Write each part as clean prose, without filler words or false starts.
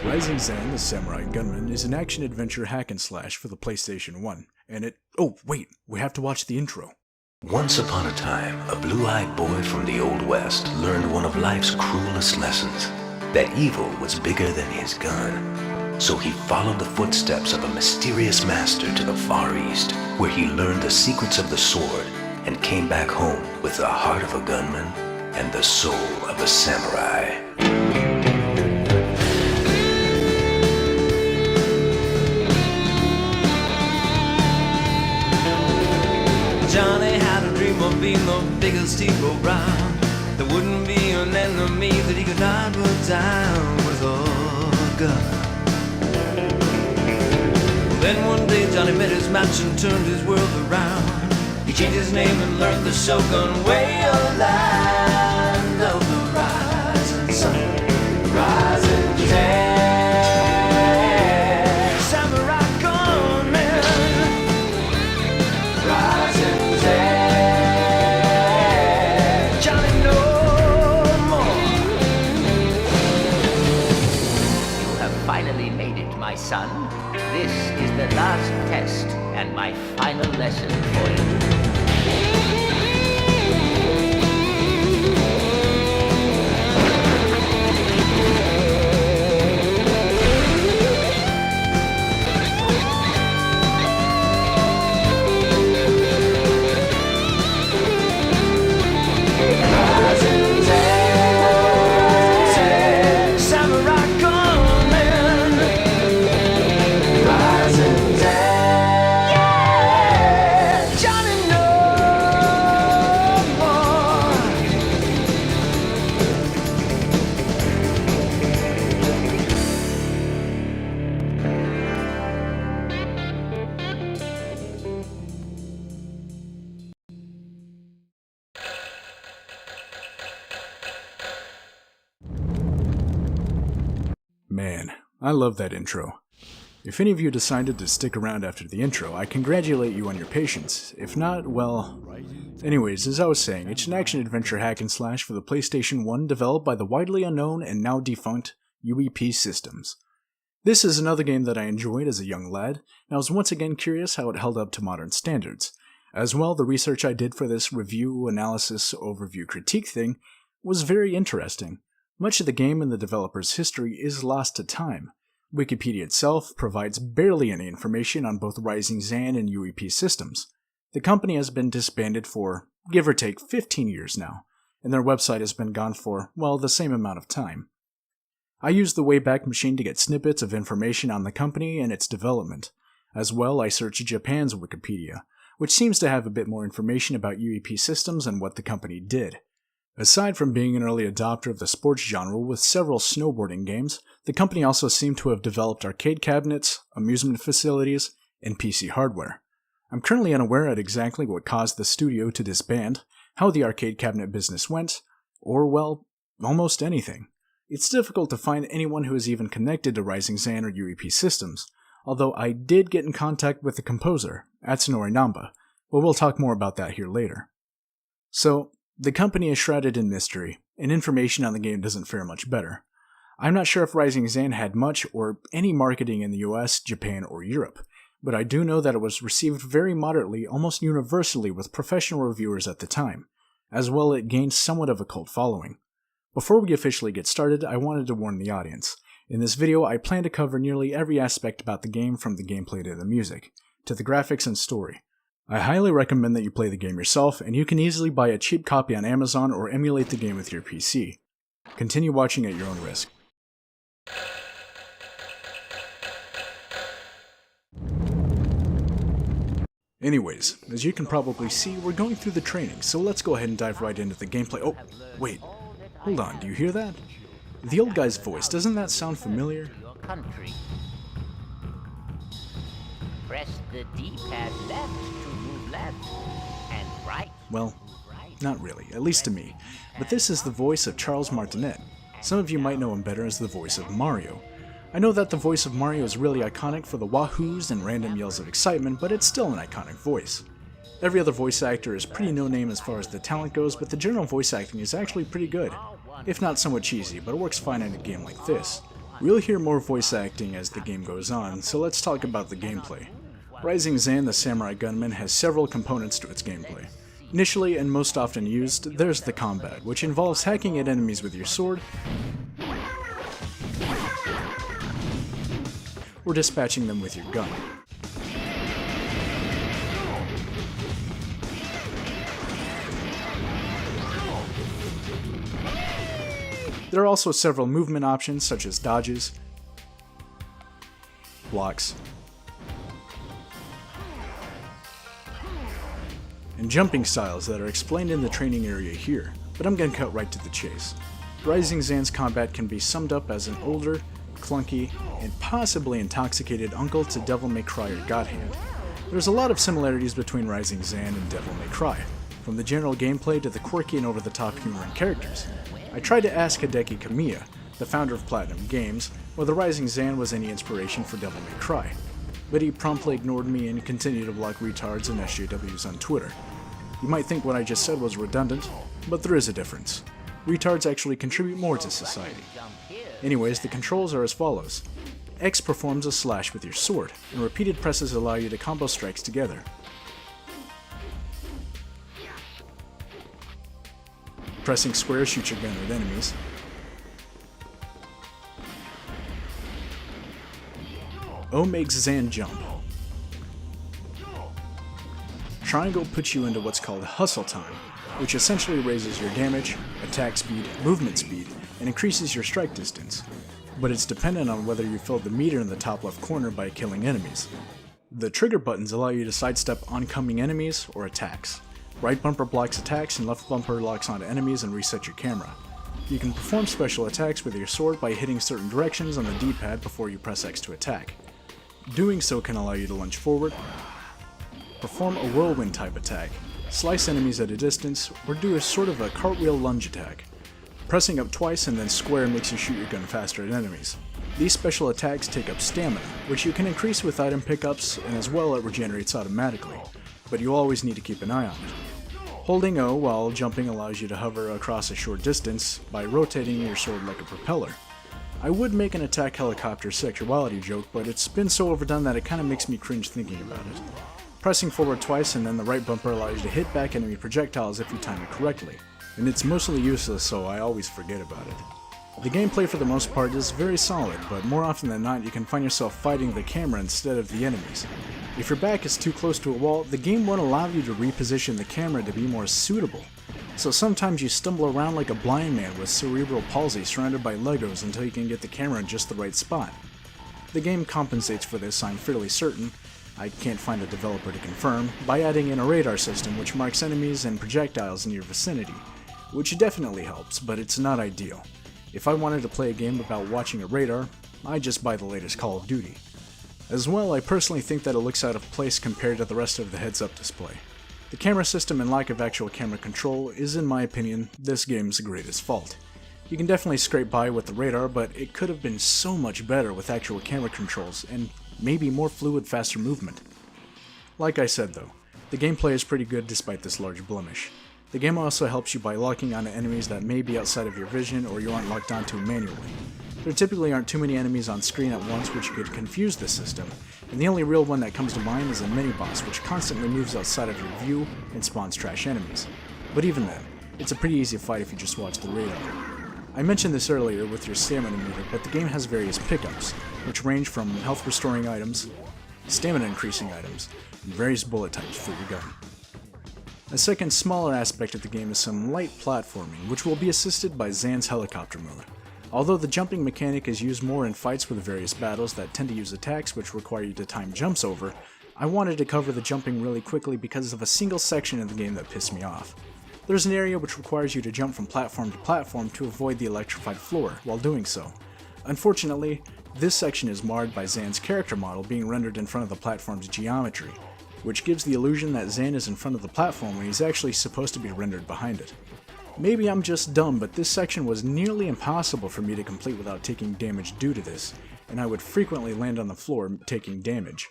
Rising Zan, the Samurai Gunman, is an action-adventure hack-and-slash for the PlayStation 1, and it... Oh, wait, we have to watch the intro. Once upon a time, a blue-eyed boy from the Old West learned one of life's cruelest lessons, that evil was bigger than his gun. So he followed the footsteps of a mysterious master to the Far East, where he learned the secrets of the sword and came back home with the heart of a gunman and the soul of a samurai. Johnny had a dream of being the biggest hero round. There wouldn't be an enemy that he could not put down with a gun. Then one day Johnny met his match and turned his world around. He changed his name and learned the Shogun way of land of the rising sun, rising Zan. Samurai Gunman, rising Zan. Johnny no more. You have finally made it, my son. This is the last test and my final lesson for you. Man, I love that intro. If any of you decided to stick around after the intro, I congratulate you on your patience. If not, well... Anyways, as I was saying, it's an action-adventure hack-and-slash for the PlayStation 1 developed by the widely unknown and now defunct UEP Systems. This is another game that I enjoyed as a young lad, and I was once again curious how it held up to modern standards. As well, the research I did for this review, analysis, overview, critique thing was very interesting. Much of the game and the developer's history is lost to time. Wikipedia itself provides barely any information on both Rising Zan and UEP Systems. The company has been disbanded for, give or take, 15 years now, and their website has been gone for, well, the same amount of time. I used the Wayback Machine to get snippets of information on the company and its development. As well, I searched Japan's Wikipedia, which seems to have a bit more information about UEP Systems and what the company did. Aside from being an early adopter of the sports genre with several snowboarding games, the company also seemed to have developed arcade cabinets, amusement facilities, and PC hardware. I'm currently unaware at exactly what caused the studio to disband, how the arcade cabinet business went, or, well, almost anything. It's difficult to find anyone who is even connected to Rising Zan or UEP Systems, although I did get in contact with the composer, Atsunori Namba, but we'll talk more about that here later. So, the company is shrouded in mystery, and information on the game doesn't fare much better. I'm not sure if Rising Zan had much or any marketing in the US, Japan, or Europe, but I do know that it was received very moderately, almost universally with professional reviewers at the time. As well, it gained somewhat of a cult following. Before we officially get started, I wanted to warn the audience. In this video, I plan to cover nearly every aspect about the game from the gameplay to the music, to the graphics and story. I highly recommend that you play the game yourself, and you can easily buy a cheap copy on Amazon or emulate the game with your PC. Continue watching at your own risk. Anyways, as you can probably see, we're going through the training, so let's go ahead and dive right into the gameplay. Oh, wait. Hold on, do you hear that? The old guy's voice, doesn't that sound familiar? Press the D-pad left to move left, and right. Well, not really, at least to me. But this is the voice of Charles Martinet. Some of you might know him better as the voice of Mario. I know that the voice of Mario is really iconic for the wahoos and random yells of excitement, but it's still an iconic voice. Every other voice actor is pretty no-name as far as the talent goes, but the general voice acting is actually pretty good. If not somewhat cheesy, but it works fine in a game like this. We'll hear more voice acting as the game goes on, so let's talk about the gameplay. Rising Zan, the Samurai Gunman, has several components to its gameplay. Initially, and most often used, there's the combat, which involves hacking at enemies with your sword, or dispatching them with your gun. There are also several movement options such as dodges, blocks, and jumping styles that are explained in the training area here, but I'm going to cut right to the chase. Rising Zan's combat can be summed up as an older, clunky, and possibly intoxicated uncle to Devil May Cry or God Hand. There's a lot of similarities between Rising Zan and Devil May Cry, from the general gameplay to the quirky and over-the-top humor and characters. I tried to ask Hideki Kamiya, the founder of Platinum Games, whether Rising Zan was any inspiration for Devil May Cry, but he promptly ignored me and continued to block retards and SJWs on Twitter. You might think what I just said was redundant, but there is a difference. Retards actually contribute more to society. Anyways, the controls are as follows. X performs a slash with your sword, and repeated presses allow you to combo strikes together. Pressing square shoots your gun at enemies. O makes Zan jump. Triangle puts you into what's called hustle time, which essentially raises your damage, attack speed, movement speed, and increases your strike distance. But it's dependent on whether you filled the meter in the top left corner by killing enemies. The trigger buttons allow you to sidestep oncoming enemies or attacks. Right bumper blocks attacks and left bumper locks onto enemies and resets your camera. You can perform special attacks with your sword by hitting certain directions on the D-pad before you press X to attack. Doing so can allow you to lunge forward, perform a whirlwind type attack, slice enemies at a distance, or do a sort of a cartwheel lunge attack. Pressing up twice and then square makes you shoot your gun faster at enemies. These special attacks take up stamina, which you can increase with item pickups, and as well it regenerates automatically, but you always need to keep an eye on it. Holding O while jumping allows you to hover across a short distance by rotating your sword like a propeller. I would make an attack helicopter sexuality joke, but it's been so overdone that it kinda makes me cringe thinking about it. Pressing forward twice and then the right bumper allows you to hit back enemy projectiles if you time it correctly, and it's mostly useless so I always forget about it. The gameplay for the most part is very solid, but more often than not you can find yourself fighting the camera instead of the enemies. If your back is too close to a wall, the game won't allow you to reposition the camera to be more suitable. So sometimes you stumble around like a blind man with cerebral palsy surrounded by Legos until you can get the camera in just the right spot. The game compensates for this, I'm fairly certain, I can't find a developer to confirm, by adding in a radar system which marks enemies and projectiles in your vicinity, which definitely helps, but it's not ideal. If I wanted to play a game about watching a radar, I'd just buy the latest Call of Duty. As well, I personally think that it looks out of place compared to the rest of the heads-up display. The camera system and lack of actual camera control is, in my opinion, this game's greatest fault. You can definitely scrape by with the radar, but it could have been so much better with actual camera controls, and maybe more fluid, faster movement. Like I said though, the gameplay is pretty good despite this large blemish. The game also helps you by locking onto enemies that may be outside of your vision or you aren't locked onto manually. There typically aren't too many enemies on screen at once which could confuse the system, and the only real one that comes to mind is a mini-boss which constantly moves outside of your view and spawns trash enemies. But even then, it's a pretty easy fight if you just watch the radar. I mentioned this earlier with your stamina meter, but the game has various pickups, which range from health restoring items, stamina increasing items, and various bullet types for your gun. A second smaller aspect of the game is some light platforming, which will be assisted by Zan's helicopter mode. Although the jumping mechanic is used more in fights with various battles that tend to use attacks which require you to time jumps over, I wanted to cover the jumping really quickly because of a single section in the game that pissed me off. There's an area which requires you to jump from platform to platform to avoid the electrified floor while doing so. Unfortunately, this section is marred by Zan's character model being rendered in front of the platform's geometry, which gives the illusion that Zan is in front of the platform when he's actually supposed to be rendered behind it. Maybe I'm just dumb, but this section was nearly impossible for me to complete without taking damage due to this, and I would frequently land on the floor taking damage.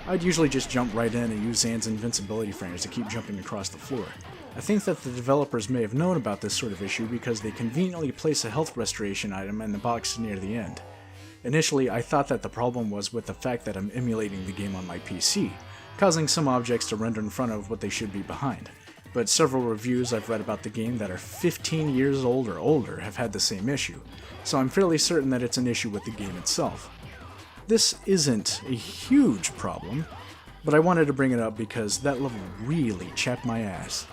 I'd usually just jump right in and use Zan's invincibility frames to keep jumping across the floor. I think that the developers may have known about this sort of issue because they conveniently place a health restoration item in the box near the end. Initially, I thought that the problem was with the fact that I'm emulating the game on my PC, causing some objects to render in front of what they should be behind. But several reviews I've read about the game that are 15 years old or older have had the same issue, so I'm fairly certain that it's an issue with the game itself. This isn't a huge problem, but I wanted to bring it up because that level really chapped my ass.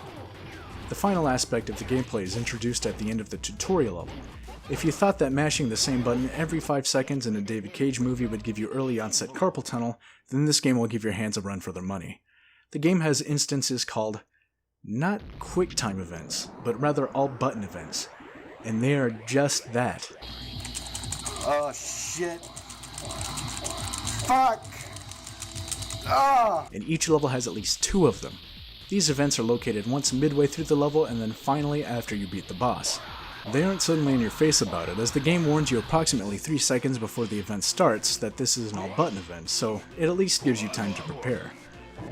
The final aspect of the gameplay is introduced at the end of the tutorial level. If you thought that mashing the same button every 5 seconds in a David Cage movie would give you early onset carpal tunnel, then this game will give your hands a run for their money. The game has instances called not QuickTime events, but rather all button events, and they are just that. Oh shit. Fuck! Ah! And each level has at least 2 of them. These events are located once midway through the level and then finally after you beat the boss. They aren't suddenly in your face about it, as the game warns you approximately 3 seconds before the event starts that this is an all-button event, so it at least gives you time to prepare.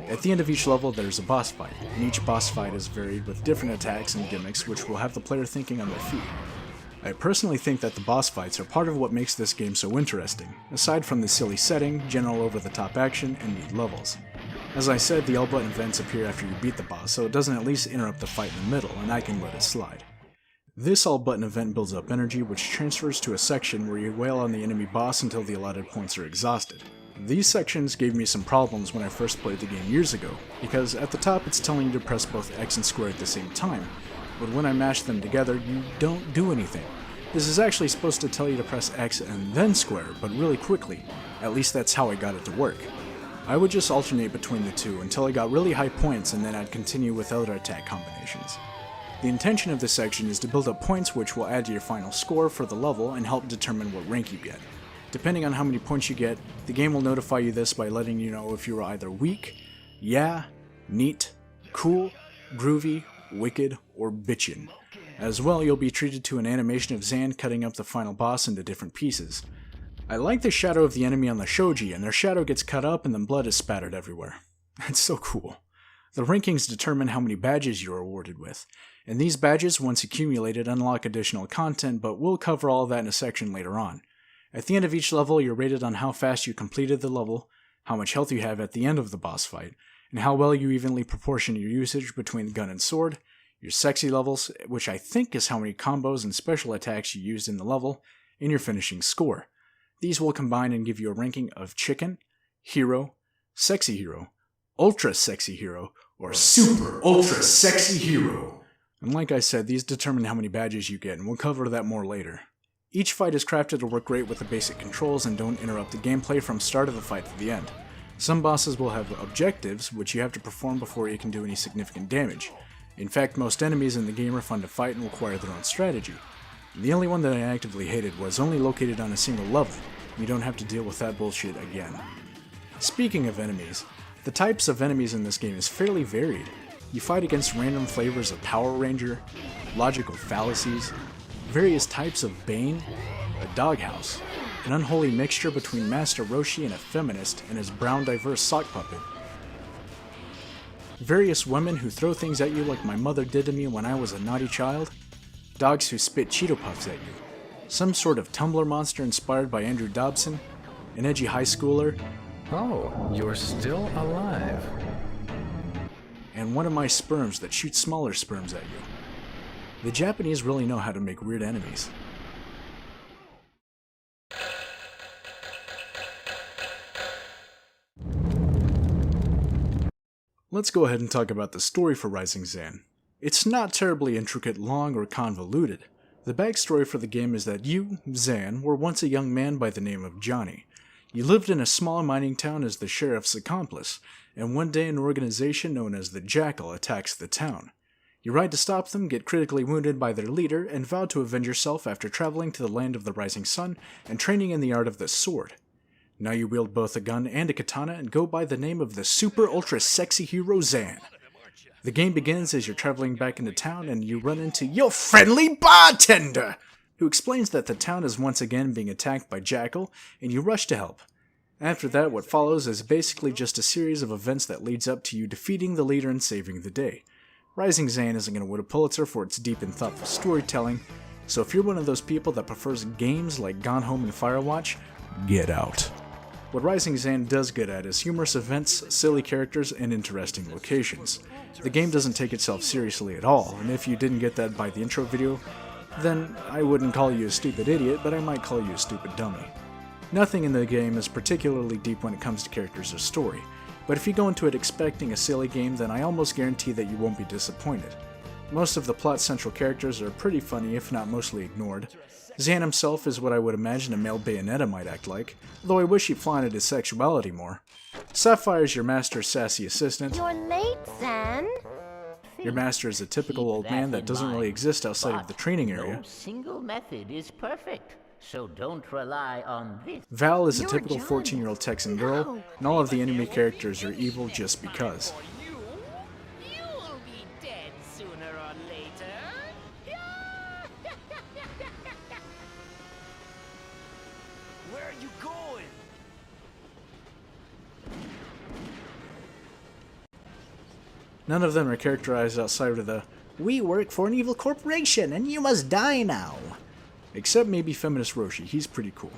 At the end of each level there's a boss fight, and each boss fight is varied with different attacks and gimmicks which will have the player thinking on their feet. I personally think that the boss fights are part of what makes this game so interesting, aside from the silly setting, general over-the-top action, and neat levels. As I said, the all-button events appear after you beat the boss, so it doesn't at least interrupt the fight in the middle, and I can let it slide. This all-button event builds up energy, which transfers to a section where you wail on the enemy boss until the allotted points are exhausted. These sections gave me some problems when I first played the game years ago, because at the top it's telling you to press both X and square at the same time, but when I mash them together, you don't do anything. This is actually supposed to tell you to press X and then square, but really quickly. At least that's how I got it to work. I would just alternate between the two until I got really high points, and then I'd continue with other attack combinations. The intention of this section is to build up points which will add to your final score for the level and help determine what rank you get. Depending on how many points you get, the game will notify you this by letting you know if you are either weak, yeah, neat, cool, groovy, wicked, or bitchin'. As well, you'll be treated to an animation of Zan cutting up the final boss into different pieces. I like the shadow of the enemy on the shoji, and their shadow gets cut up and then blood is spattered everywhere. It's so cool. The rankings determine how many badges you are awarded with, and these badges, once accumulated, unlock additional content, but we'll cover all of that in a section later on. At the end of each level, you're rated on how fast you completed the level, how much health you have at the end of the boss fight, and how well you evenly proportion your usage between gun and sword, your sexy levels, which I think is how many combos and special attacks you used in the level, and your finishing score. These will combine and give you a ranking of chicken, hero, sexy hero, ultra sexy hero, or super ultra sexy hero. And like I said, these determine how many badges you get, and we'll cover that more later. Each fight is crafted to work great with the basic controls and don't interrupt the gameplay from start of the fight to the end. Some bosses will have objectives, which you have to perform before you can do any significant damage. In fact, most enemies in the game are fun to fight and require their own strategy. The only one that I actively hated was only located on a single level. You don't have to deal with that bullshit again. Speaking of enemies, the types of enemies in this game is fairly varied. You fight against random flavors of Power Ranger, logical fallacies, various types of Bane, a doghouse, an unholy mixture between Master Roshi and a feminist and his brown diverse sock puppet, various women who throw things at you like my mother did to me when I was a naughty child, dogs who spit Cheeto Puffs at you, some sort of Tumblr monster inspired by Andrew Dobson, an edgy high schooler, Oh, you're still alive. and one of my sperms that shoots smaller sperms at you. The Japanese really know how to make weird enemies. Let's go ahead and talk about the story for Rising Zan. It's not terribly intricate, long, or convoluted. The backstory for the game is that you, Zan, were once a young man by the name of Johnny. You lived in a small mining town as the sheriff's accomplice, and one day an organization known as the Jackal attacks the town. You ride to stop them, get critically wounded by their leader, and vow to avenge yourself after traveling to the land of the rising sun and training in the art of the sword. Now you wield both a gun and a katana and go by the name of the super ultra sexy hero Zan. The game begins as you're traveling back into town and you run into your friendly bartender, who explains that the town is once again being attacked by Jackal, and you rush to help. After that, what follows is basically just a series of events that leads up to you defeating the leader and saving the day. Rising Zan isn't going to win a Pulitzer for its deep and thoughtful storytelling, so if you're one of those people that prefers games like Gone Home and Firewatch, get out. What Rising Zan does get at is humorous events, silly characters, and interesting locations. The game doesn't take itself seriously at all, and if you didn't get that by the intro video, then I wouldn't call you a stupid idiot, but I might call you a stupid dummy. Nothing in the game is particularly deep when it comes to characters or story, but if you go into it expecting a silly game, then I almost guarantee that you won't be disappointed. Most of the plot's central characters are pretty funny, if not mostly ignored. Zan himself is what I would imagine a male Bayonetta might act like, though I wish he flaunted his sexuality more. Sapphire is your master's sassy assistant. You're late, Zan. Your master is a typical old man that doesn't really exist outside of the training area. No single method is perfect, so don't rely on this. Val is a typical 14-year-old Texan girl, and all of the enemy characters are evil just because. You'll be dead sooner or later. Where are you going? None of them are characterized outside of the "we work for an evil corporation and you must die now." Except maybe Feminist Roshi, he's pretty cool.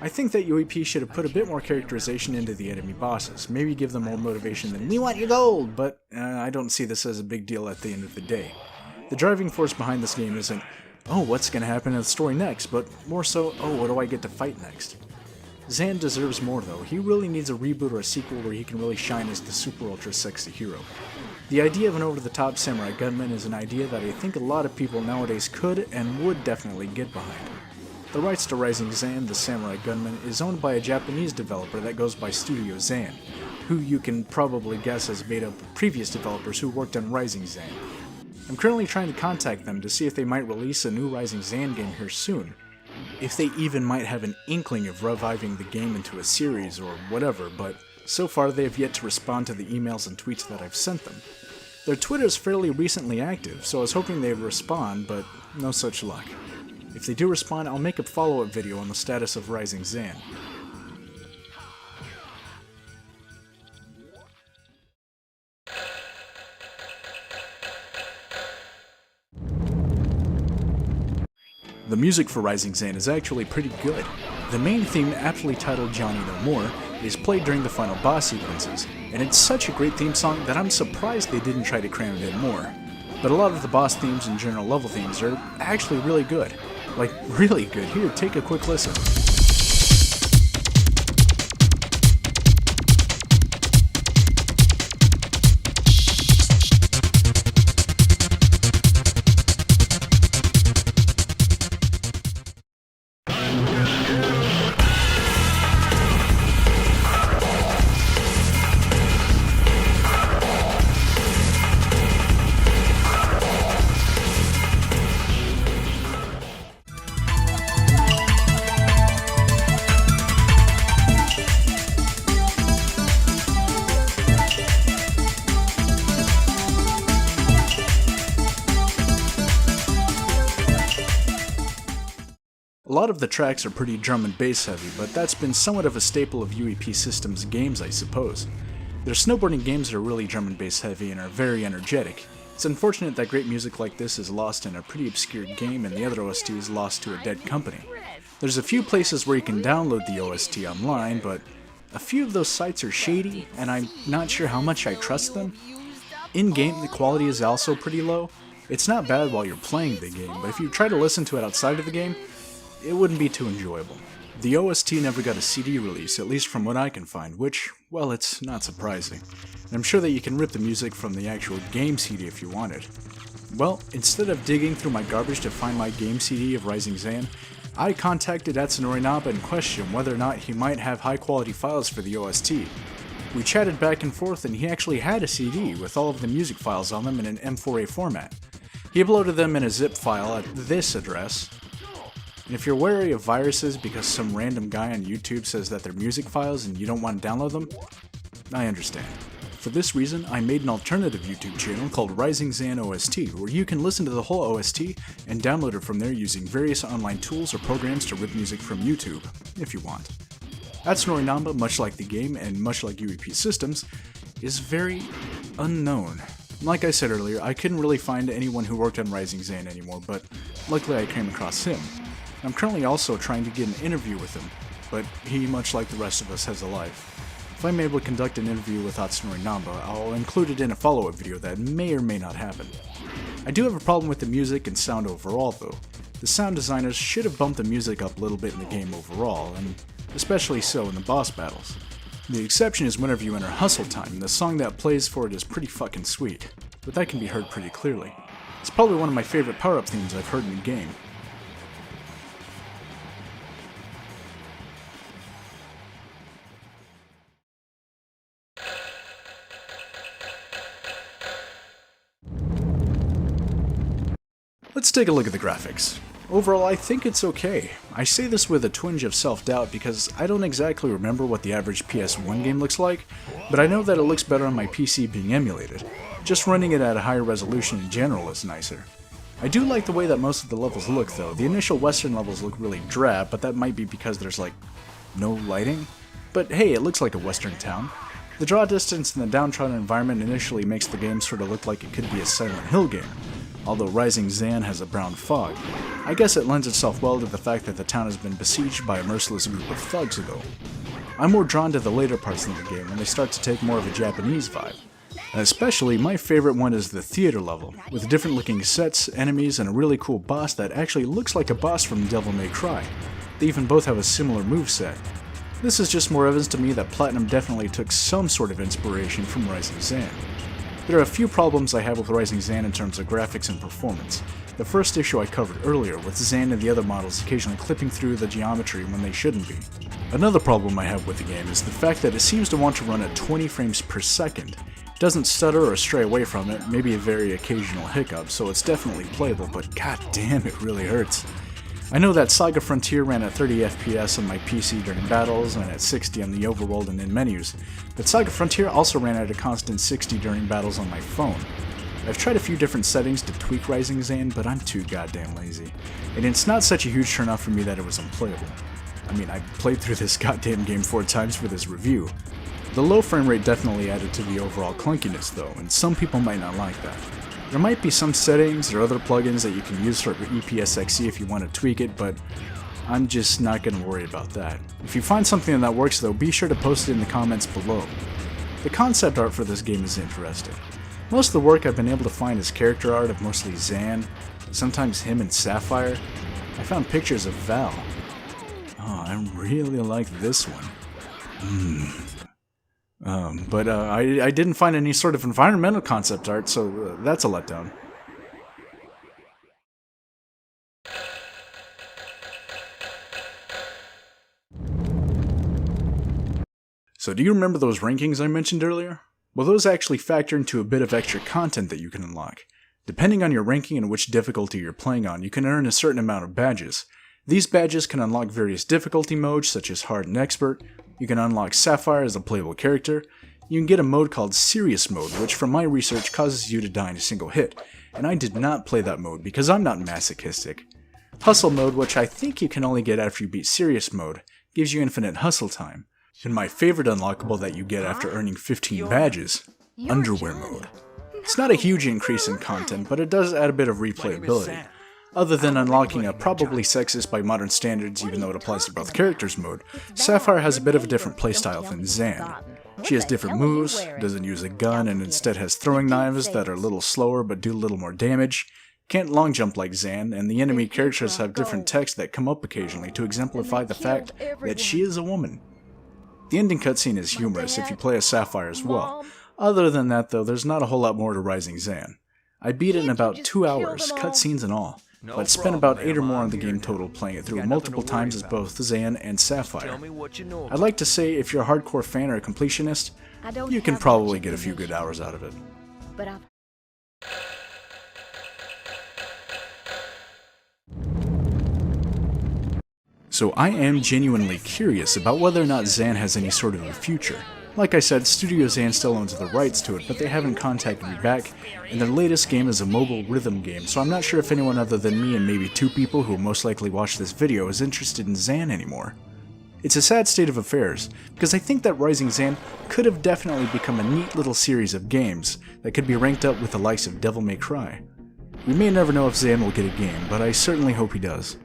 I think that UEP should have put a bit more characterization into the enemy bosses, maybe give them more motivation than "we want your gold," but I don't see this as a big deal at the end of the day. The driving force behind this game isn't, oh, what's gonna happen in the story next, but more so, oh, what do I get to fight next? Zan deserves more though. He really needs a reboot or a sequel where he can really shine as the super ultra sexy hero. The idea of an over-the-top Samurai Gunman is an idea that I think a lot of people nowadays could and would definitely get behind. The rights to Rising Zan, the Samurai Gunman, is owned by a Japanese developer that goes by Studio Zan, who you can probably guess has made up previous developers who worked on Rising Zan. I'm currently trying to contact them to see if they might release a new Rising Zan game here soon. If they even might have an inkling of reviving the game into a series or whatever, but so far they have yet to respond to the emails and tweets that I've sent them. Their Twitter is fairly recently active, so I was hoping they would respond, but no such luck. If they do respond, I'll make a follow-up video on the status of Rising Zan. The music for Rising Zan is actually pretty good. The main theme, aptly titled Johnny No More, is played during the final boss sequences, and it's such a great theme song that I'm surprised they didn't try to cram it in more. But a lot of the boss themes and general level themes are actually really good. Like, really good. Here, take a quick listen. A lot of the tracks are pretty drum and bass heavy, but that's been somewhat of a staple of UEP Systems games, I suppose. Their snowboarding games are really drum and bass heavy and are very energetic. It's unfortunate that great music like this is lost in a pretty obscure game and the other OST is lost to a dead company. There's a few places where you can download the OST online, but a few of those sites are shady, and I'm not sure how much I trust them. In-game, the quality is also pretty low. It's not bad while you're playing the game, but if you try to listen to it outside of the game, it wouldn't be too enjoyable. The OST never got a CD release, at least from what I can find, which, well, it's not surprising. And I'm sure that you can rip the music from the actual game CD if you wanted. Well, instead of digging through my garbage to find my game CD of Rising Zan, I contacted Atsunori Naba and questioned whether or not he might have high-quality files for the OST. We chatted back and forth, and he actually had a CD with all of the music files on them in an M4A format. He uploaded them in a zip file at this address. And if you're wary of viruses because some random guy on YouTube says that they're music files and you don't want to download them, I understand. For this reason, I made an alternative YouTube channel called Rising Zan OST, where you can listen to the whole OST and download it from there using various online tools or programs to rip music from YouTube, if you want. Atsunori Namba, much like the game and much like UEP Systems, is very unknown. Like I said earlier, I couldn't really find anyone who worked on Rising Zan anymore, but luckily I came across him. I'm currently also trying to get an interview with him, but he, much like the rest of us, has a life. If I'm able to conduct an interview with Atsunori Namba, I'll include it in a follow-up video that may or may not happen. I do have a problem with the music and sound overall though. The sound designers should have bumped the music up a little bit in the game overall, and especially so in the boss battles. The exception is whenever you enter Hustle Time, the song that plays for it is pretty fucking sweet, but that can be heard pretty clearly. It's probably one of my favorite power-up themes I've heard in the game. Let's take a look at the graphics. Overall, I think it's okay. I say this with a twinge of self-doubt because I don't exactly remember what the average PS1 game looks like, but I know that it looks better on my PC being emulated. Just running it at a higher resolution in general is nicer. I do like the way that most of the levels look though. The initial western levels look really drab, but that might be because there's like no lighting. But hey, it looks like a western town. The draw distance and the downtrodden environment initially makes the game sort of look like it could be a Silent Hill game. Although Rising Zan has a brown fog. I guess it lends itself well to the fact that the town has been besieged by a merciless group of thugs though. I'm more drawn to the later parts of the game when they start to take more of a Japanese vibe. And especially, my favorite one is the theater level, with different looking sets, enemies, and a really cool boss that actually looks like a boss from Devil May Cry. They even both have a similar moveset. This is just more evidence to me that Platinum definitely took some sort of inspiration from Rising Zan. There are a few problems I have with Rising Zan in terms of graphics and performance. The first issue I covered earlier, with Zan and the other models occasionally clipping through the geometry when they shouldn't be. Another problem I have with the game is the fact that it seems to want to run at 20 frames per second. It doesn't stutter or stray away from it, maybe a very occasional hiccup, so it's definitely playable, but god damn, it really hurts. I know that Saga Frontier ran at 30 FPS on my PC during battles and at 60 on the overworld and in menus, but Saga Frontier also ran at a constant 60 during battles on my phone. I've tried a few different settings to tweak Rising Zan, but I'm too goddamn lazy. And it's not such a huge turnoff for me that it was unplayable. I mean, I played through this goddamn game 4 times for this review. The low frame rate definitely added to the overall clunkiness though, and some people might not like that. There might be some settings or other plugins that you can use for EPSXE if you want to tweak it, but I'm just not going to worry about that. If you find something that works though, be sure to post it in the comments below. The concept art for this game is interesting. Most of the work I've been able to find is character art of mostly Zan, sometimes him and Sapphire. I found pictures of Val. Oh, I really like this one. But I didn't find any sort of environmental concept art, so that's a letdown. So do you remember those rankings I mentioned earlier? Well, those actually factor into a bit of extra content that you can unlock. Depending on your ranking and which difficulty you're playing on, you can earn a certain amount of badges. These badges can unlock various difficulty modes such as Hard and Expert. You can unlock Sapphire as a playable character. You can get a mode called Serious Mode, which from my research causes you to die in a single hit, and I did not play that mode because I'm not masochistic. Hustle Mode, which I think you can only get after you beat Serious Mode, gives you infinite hustle time. And my favorite unlockable that you get after earning 15 badges, Underwear Mode. It's not a huge increase in content, but it does add a bit of replayability. Other than unlocking a probably sexist by modern standards even though it applies to both characters mode, Sapphire has a bit of a different playstyle than Zan. She has different moves, doesn't use a gun and instead has throwing knives that are a little slower but do a little more damage, can't long jump like Zan, and the enemy characters have different text that come up occasionally to exemplify the fact that she is a woman. The ending cutscene is humorous if you play as Sapphire as well. Other than that though, there's not a whole lot more to Rising Zan. I beat it in about 2 hours, cutscenes and all. But spent about 8 or more on the game total playing it through multiple times as both Zan and Sapphire. I'd like to say if you're a hardcore fan or a completionist, you can probably get a few good hours out of it. So I am genuinely curious about whether or not Zan has any sort of a future. Like I said, Studio Zan still owns the rights to it, but they haven't contacted me back, and their latest game is a mobile rhythm game, so I'm not sure if anyone other than me and maybe 2 people who will most likely watch this video is interested in Zan anymore. It's a sad state of affairs, because I think that Rising Zan could have definitely become a neat little series of games that could be ranked up with the likes of Devil May Cry. We may never know if Zan will get a game, but I certainly hope he does.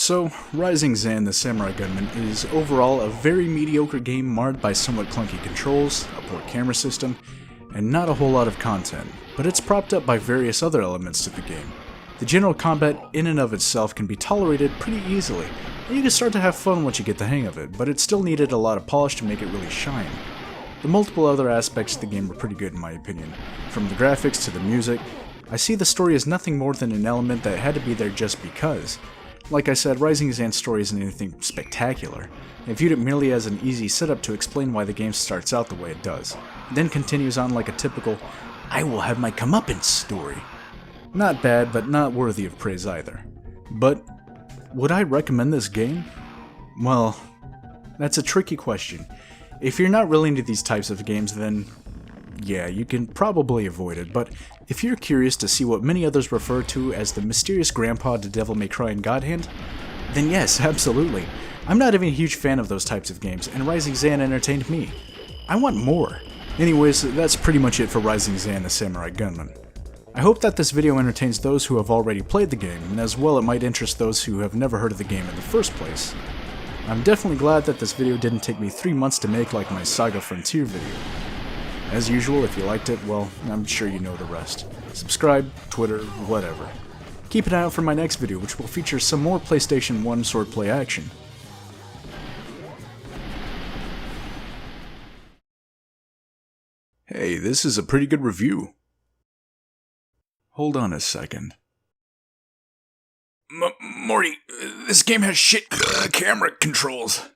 So, Rising Zan, the Samurai Gunman, is overall a very mediocre game marred by somewhat clunky controls, a poor camera system, and not a whole lot of content, but it's propped up by various other elements to the game. The general combat in and of itself can be tolerated pretty easily, and you can start to have fun once you get the hang of it, but it still needed a lot of polish to make it really shine. The multiple other aspects of the game were pretty good in my opinion, from the graphics to the music. I see the story as nothing more than an element that had to be there just because. Like I said, Rising Zan's story isn't anything spectacular. I viewed it merely as an easy setup to explain why the game starts out the way it does, then continues on like a typical, I will have my comeuppance story. Not bad, but not worthy of praise either. But, would I recommend this game? Well, that's a tricky question. If you're not really into these types of games, then yeah, you can probably avoid it, but if you're curious to see what many others refer to as the mysterious grandpa to Devil May Cry and God Hand, then yes, absolutely. I'm not even a huge fan of those types of games, and Rising Zan entertained me. I want more. Anyways, that's pretty much it for Rising Zan, the Samurai Gunman. I hope that this video entertains those who have already played the game, and as well it might interest those who have never heard of the game in the first place. I'm definitely glad that this video didn't take me 3 months to make like my Saga Frontier video. As usual, if you liked it, well, I'm sure you know the rest. Subscribe, Twitter, whatever. Keep an eye out for my next video, which will feature some more PlayStation 1 swordplay action. Hey, this is a pretty good review. Hold on a second. Morty, this game has shit camera controls.